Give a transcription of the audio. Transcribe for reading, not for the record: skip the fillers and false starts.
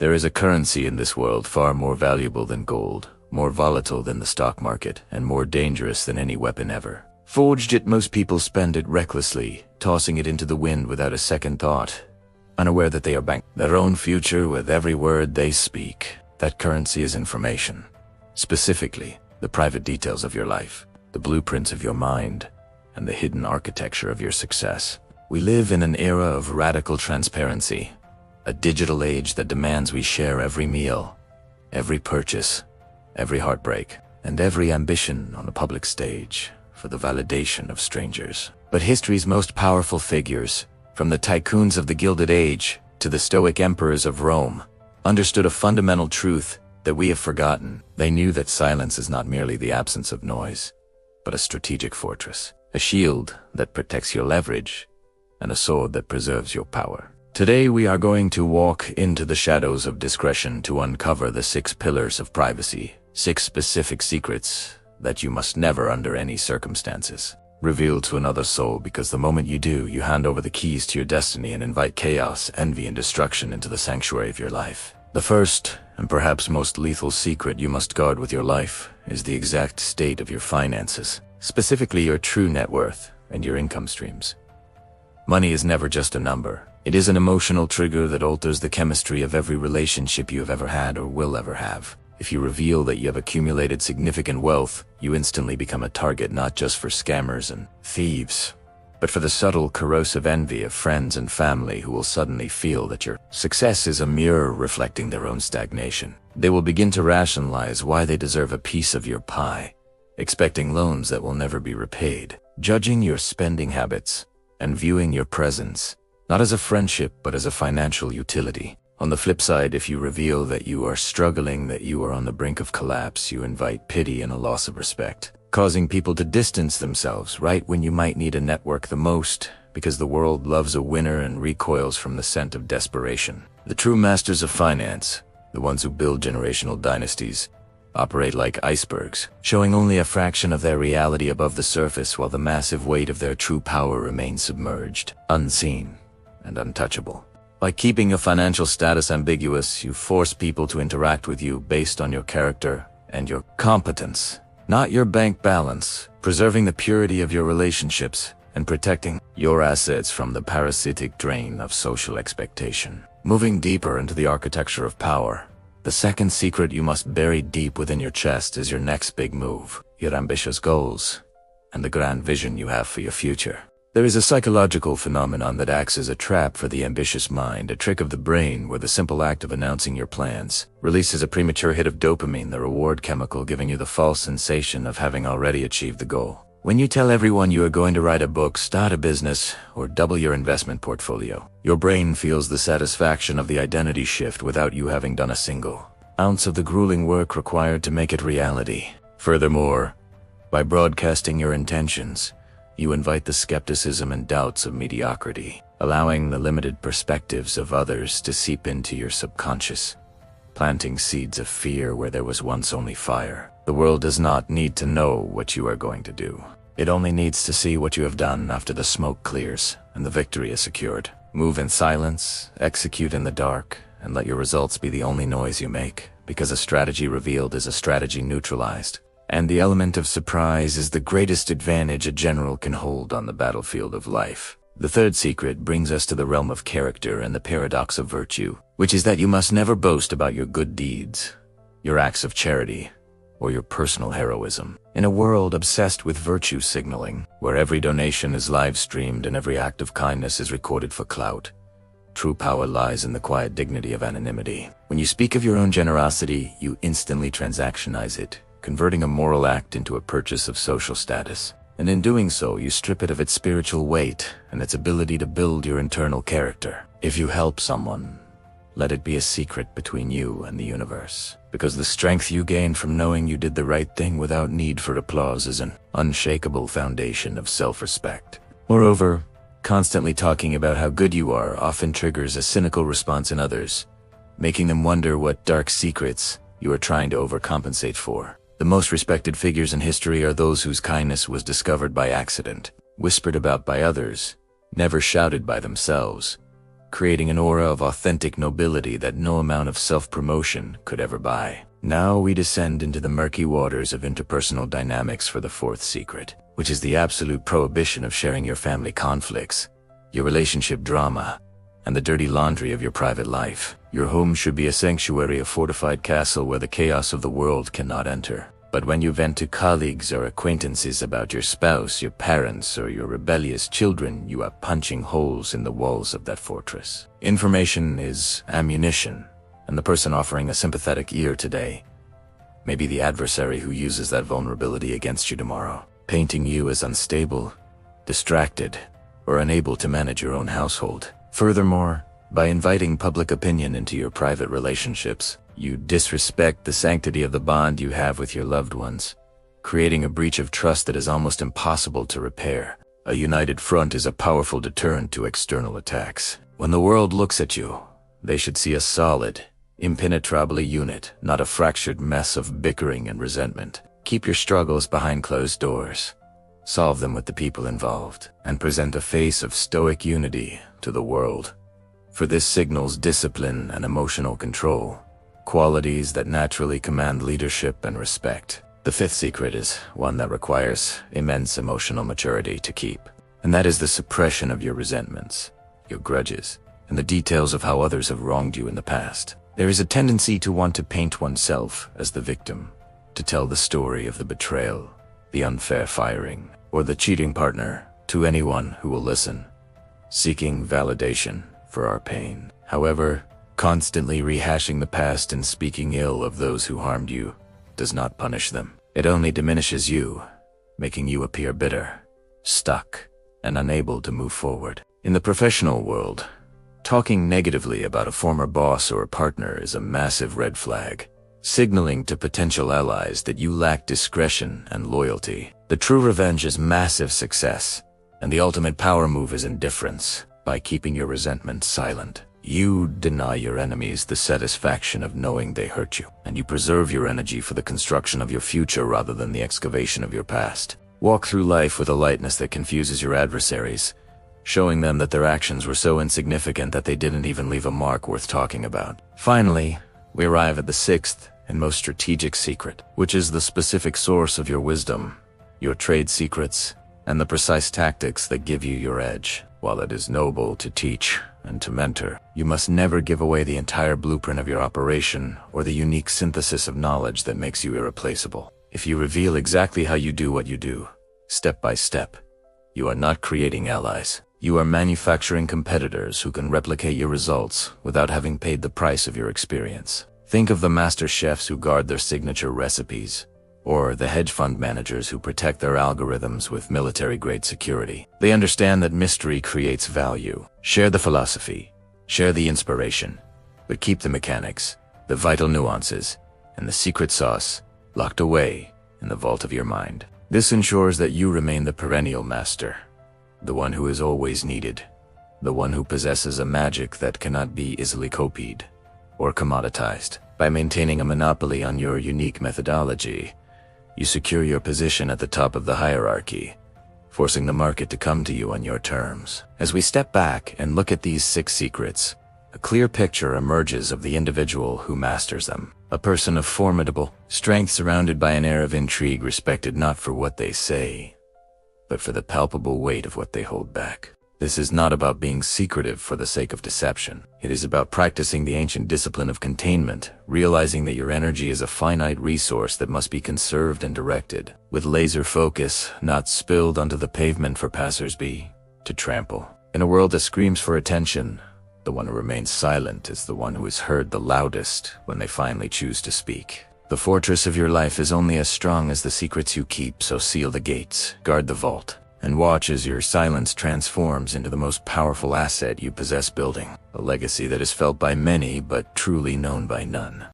There is a currency in this world far more valuable than gold, more volatile than the stock market, and more dangerous than any weapon ever. Forged it, most people spend it recklessly, tossing it into the wind without a second thought, unaware that they are banking their own future with every word they speak. That currency is information. Specifically, the private details of your life, the blueprints of your mind, and the hidden architecture of your success. We live in an era of radical transparency, a digital age that demands we share every meal, every purchase, every heartbreak, and every ambition on the public stage for the validation of strangers. But history's most powerful figures, from the tycoons of the Gilded Age to the Stoic emperors of Rome, understood a fundamental truth that we have forgotten. They knew that silence is not merely the absence of noise, but a strategic fortress, a shield that protects your leverage, and a sword that preserves your power. Today we are going to walk into the shadows of discretion to uncover the 6 pillars of privacy, 6 specific secrets that you must never, under any circumstances, reveal to another soul, because the moment you do, you hand over the keys to your destiny and invite chaos, envy, and destruction into the sanctuary of your life. The first, and perhaps most lethal secret you must guard with your life, is the exact state of your finances, specifically your true net worth and your income streams. Money is never just a number. It is an emotional trigger that alters the chemistry of every relationship you have ever had or will ever have. If you reveal that you have accumulated significant wealth, you instantly become a target not just for scammers and thieves, but for the subtle, corrosive envy of friends and family who will suddenly feel that your success is a mirror reflecting their own stagnation. They will begin to rationalize why they deserve a piece of your pie, expecting loans that will never be repaid, judging your spending habits, and viewing your presence not as a friendship but as a financial utility. On the flip side, if you reveal that you are struggling, that you are on the brink of collapse, you invite pity and a loss of respect, causing people to distance themselves right when you might need a network the most, because the world loves a winner and recoils from the scent of desperation. The true masters of finance, the ones who build generational dynasties, operate like icebergs, showing only a fraction of their reality above the surface, while the massive weight of their true power remains submerged, unseen, and untouchable. By keeping your financial status ambiguous, you force people to interact with you based on your character and your competence, not your bank balance, preserving the purity of your relationships and protecting your assets from the parasitic drain of social expectation. Moving deeper into the architecture of power, the second secret you must bury deep within your chest is your next big move, your ambitious goals, and the grand vision you have for your future. There is a psychological phenomenon that acts as a trap for the ambitious mind, a trick of the brain where the simple act of announcing your plans releases a premature hit of dopamine, the reward chemical, giving you the false sensation of having already achieved the goal. When you tell everyone you are going to write a book, start a business, or double your investment portfolio, your brain feels the satisfaction of the identity shift without you having done a single ounce of the grueling work required to make it reality. Furthermore, by broadcasting your intentions, you invite the skepticism and doubts of mediocrity, allowing the limited perspectives of others to seep into your subconscious, planting seeds of fear where there was once only fire. The world does not need to know what you are going to do. It only needs to see what you have done after the smoke clears and the victory is secured. Move in silence, execute in the dark, and let your results be the only noise you make, because a strategy revealed is a strategy neutralized. And the element of surprise is the greatest advantage a general can hold on the battlefield of life. The third secret brings us to the realm of character and the paradox of virtue, which is that you must never boast about your good deeds, your acts of charity, or your personal heroism. In a world obsessed with virtue signaling, where every donation is live-streamed and every act of kindness is recorded for clout, true power lies in the quiet dignity of anonymity. When you speak of your own generosity, you instantly transactionize it, converting a moral act into a purchase of social status. And in doing so, you strip it of its spiritual weight and its ability to build your internal character. If you help someone, let it be a secret between you and the universe, because the strength you gain from knowing you did the right thing without need for applause is an unshakable foundation of self-respect. Moreover, constantly talking about how good you are often triggers a cynical response in others, making them wonder what dark secrets you are trying to overcompensate for. The most respected figures in history are those whose kindness was discovered by accident, whispered about by others, never shouted by themselves, creating an aura of authentic nobility that no amount of self-promotion could ever buy. Now we descend into the murky waters of interpersonal dynamics for the fourth secret, which is the absolute prohibition of sharing your family conflicts, your relationship drama, and the dirty laundry of your private life. Your home should be a sanctuary, a fortified castle where the chaos of the world cannot enter. But when you vent to colleagues or acquaintances about your spouse, your parents, or your rebellious children, you are punching holes in the walls of that fortress. Information is ammunition, and the person offering a sympathetic ear today may be the adversary who uses that vulnerability against you tomorrow, painting you as unstable, distracted, or unable to manage your own household. Furthermore, by inviting public opinion into your private relationships, you disrespect the sanctity of the bond you have with your loved ones, creating a breach of trust that is almost impossible to repair. A united front is a powerful deterrent to external attacks. When the world looks at you, they should see a solid, impenetrable unit, not a fractured mess of bickering and resentment. Keep your struggles behind closed doors. Solve them with the people involved, and present a face of stoic unity to the world. For this signals discipline and emotional control, qualities that naturally command leadership and respect. The fifth secret is one that requires immense emotional maturity to keep, and that is the suppression of your resentments, your grudges, and the details of how others have wronged you in the past. There is a tendency to want to paint oneself as the victim, to tell the story of the betrayal, the unfair firing, or the cheating partner to anyone who will listen, seeking validation for our pain. However, constantly rehashing the past and speaking ill of those who harmed you does not punish them. It only diminishes you, making you appear bitter, stuck, and unable to move forward. In the professional world, talking negatively about a former boss or a partner is a massive red flag, signaling to potential allies that you lack discretion and loyalty. The true revenge is massive success, and the ultimate power move is indifference. By keeping your resentment silent, you deny your enemies the satisfaction of knowing they hurt you, and you preserve your energy for the construction of your future rather than the excavation of your past. Walk through life with a lightness that confuses your adversaries, showing them that their actions were so insignificant that they didn't even leave a mark worth talking about. Finally, we arrive at the sixth and most strategic secret, which is the specific source of your wisdom, your trade secrets, and the precise tactics that give you your edge. While it is noble to teach and to mentor, you must never give away the entire blueprint of your operation or the unique synthesis of knowledge that makes you irreplaceable. If you reveal exactly how you do what you do, step by step, you are not creating allies. You are manufacturing competitors who can replicate your results without having paid the price of your experience. Think of the master chefs who guard their signature recipes, or the hedge fund managers who protect their algorithms with military-grade security. They understand that mystery creates value. Share the philosophy, share the inspiration, but keep the mechanics, the vital nuances, and the secret sauce locked away in the vault of your mind. This ensures that you remain the perennial master, the one who is always needed, the one who possesses a magic that cannot be easily copied or commoditized. By maintaining a monopoly on your unique methodology, you secure your position at the top of the hierarchy, forcing the market to come to you on your terms. As we step back and look at these 6 secrets, a clear picture emerges of the individual who masters them. A person of formidable strength surrounded by an air of intrigue, respected not for what they say, but for the palpable weight of what they hold back. This is not about being secretive for the sake of deception. It is about practicing the ancient discipline of containment, realizing that your energy is a finite resource that must be conserved and directed, with laser focus, not spilled onto the pavement for passers-by to trample. In a world that screams for attention, the one who remains silent is the one who is heard the loudest when they finally choose to speak. The fortress of your life is only as strong as the secrets you keep, so seal the gates, guard the vault, and watch as your silence transforms into the most powerful asset you possess building, a legacy that is felt by many but truly known by none.